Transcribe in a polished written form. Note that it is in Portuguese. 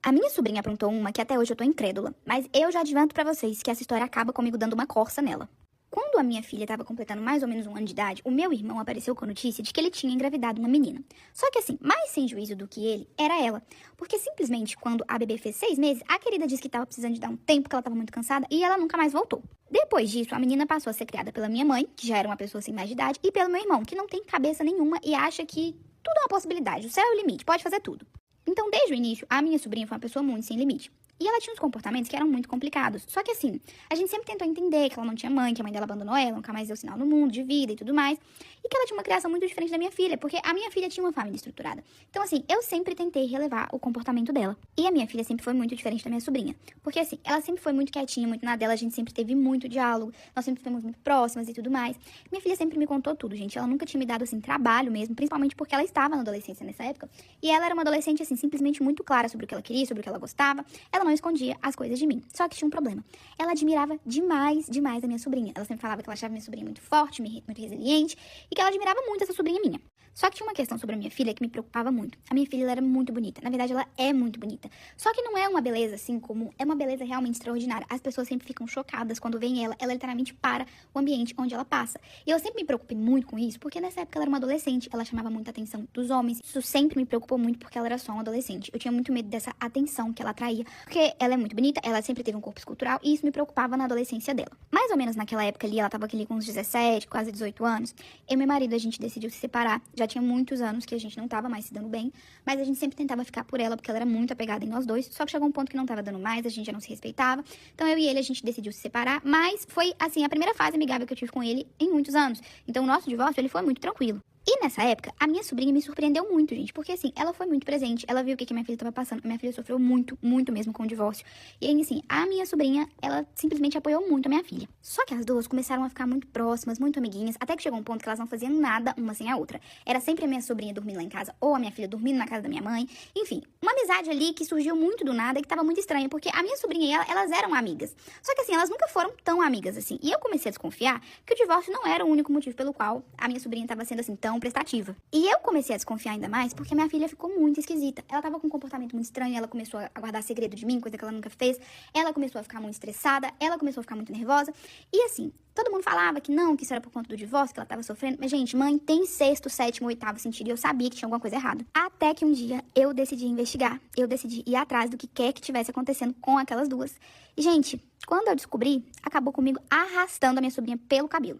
A minha sobrinha aprontou uma que até hoje eu tô incrédula, mas eu já adianto pra vocês que essa história acaba comigo dando uma corça nela. Quando a minha filha estava completando mais ou menos 1 ano de idade, o meu irmão apareceu com a notícia de que ele tinha engravidado uma menina. Só que assim, mais sem juízo do que ele, era ela. Porque simplesmente quando a bebê fez 6 meses, a querida disse que estava precisando de dar um tempo, que ela estava muito cansada, e ela nunca mais voltou. Depois disso, a menina passou a ser criada pela minha mãe, que já era uma pessoa sem mais de idade, e pelo meu irmão, que não tem cabeça nenhuma e acha que tudo é uma possibilidade, o céu é o limite, pode fazer tudo. Então, desde o início, a minha sobrinha foi uma pessoa muito sem limite. E ela tinha uns comportamentos que eram muito complicados. Só que assim, a gente sempre tentou entender que ela não tinha mãe, que a mãe dela abandonou ela, nunca mais deu sinal no mundo, de vida e tudo mais. E que ela tinha uma criação muito diferente da minha filha, porque a minha filha tinha uma família estruturada. Então assim, eu sempre tentei relevar o comportamento dela. E a minha filha sempre foi muito diferente da minha sobrinha. Porque assim, ela sempre foi muito quietinha, muito na dela, a gente sempre teve muito diálogo, nós sempre fomos muito próximas e tudo mais. Minha filha sempre me contou tudo, gente. Ela nunca tinha me dado assim trabalho mesmo, principalmente porque ela estava na adolescência nessa época. E ela era uma adolescente assim, simplesmente muito clara sobre o que ela queria, sobre o que ela gostava. Ela não escondia as coisas de mim. Só que tinha um problema. Ela admirava demais, demais a minha sobrinha. Ela sempre falava que ela achava minha sobrinha muito forte, muito resiliente, e que ela admirava muito essa sobrinha minha. Só que tinha uma questão sobre a minha filha que me preocupava muito. A minha filha, ela era muito bonita. Na verdade, ela é muito bonita. Só que não é uma beleza assim comum, é uma beleza realmente extraordinária. As pessoas sempre ficam chocadas quando veem ela. Ela literalmente para o ambiente onde ela passa. E eu sempre me preocupei muito com isso, porque nessa época ela era uma adolescente, ela chamava muita atenção dos homens. Isso sempre me preocupou muito porque ela era só uma adolescente. Eu tinha muito medo dessa atenção que ela atraía, porque ela é muito bonita, ela sempre teve um corpo escultural, e isso me preocupava na adolescência dela. Mais ou menos naquela época ali, ela tava aqui com uns 17, quase 18 anos, eu e meu marido, a gente decidiu se separar. Já tinha muitos anos que a gente não tava mais se dando bem, mas a gente sempre tentava ficar por ela, porque ela era muito apegada em nós dois, só que chegou um ponto que não tava dando mais, a gente já não se respeitava, então eu e ele, a gente decidiu se separar, mas foi, assim, a primeira fase amigável que eu tive com ele em muitos anos, então o nosso divórcio, ele foi muito tranquilo. E nessa época, a minha sobrinha me surpreendeu muito, gente, porque assim, ela foi muito presente, ela viu o que a minha filha tava passando, a minha filha sofreu muito, muito mesmo com o divórcio. E aí, assim, a minha sobrinha, ela simplesmente apoiou muito a minha filha. Só que as duas começaram a ficar muito próximas, muito amiguinhas, até que chegou um ponto que elas não faziam nada uma sem a outra. Era sempre a minha sobrinha dormindo lá em casa, ou a minha filha dormindo na casa da minha mãe. Enfim, uma amizade ali que surgiu muito do nada e que tava muito estranha, porque a minha sobrinha e ela, elas eram amigas. Só que assim, elas nunca foram tão amigas assim. E eu comecei a desconfiar que o divórcio não era o único motivo pelo qual a minha sobrinha tava sendo assim tão prestativa. E eu comecei a desconfiar ainda mais porque minha filha ficou muito esquisita. Ela tava com um comportamento muito estranho, ela começou a guardar segredo de mim, coisa que ela nunca fez. Ela começou a ficar muito estressada, ela começou a ficar muito nervosa. E assim, todo mundo falava que não, que isso era por conta do divórcio, que ela tava sofrendo. Mas, gente, mãe tem sexto, sétimo, oitavo sentido e eu sabia que tinha alguma coisa errada. Até que um dia eu decidi investigar. Eu decidi ir atrás do que quer que tivesse acontecendo com aquelas duas. E, gente, quando eu descobri, acabou comigo arrastando a minha sobrinha pelo cabelo.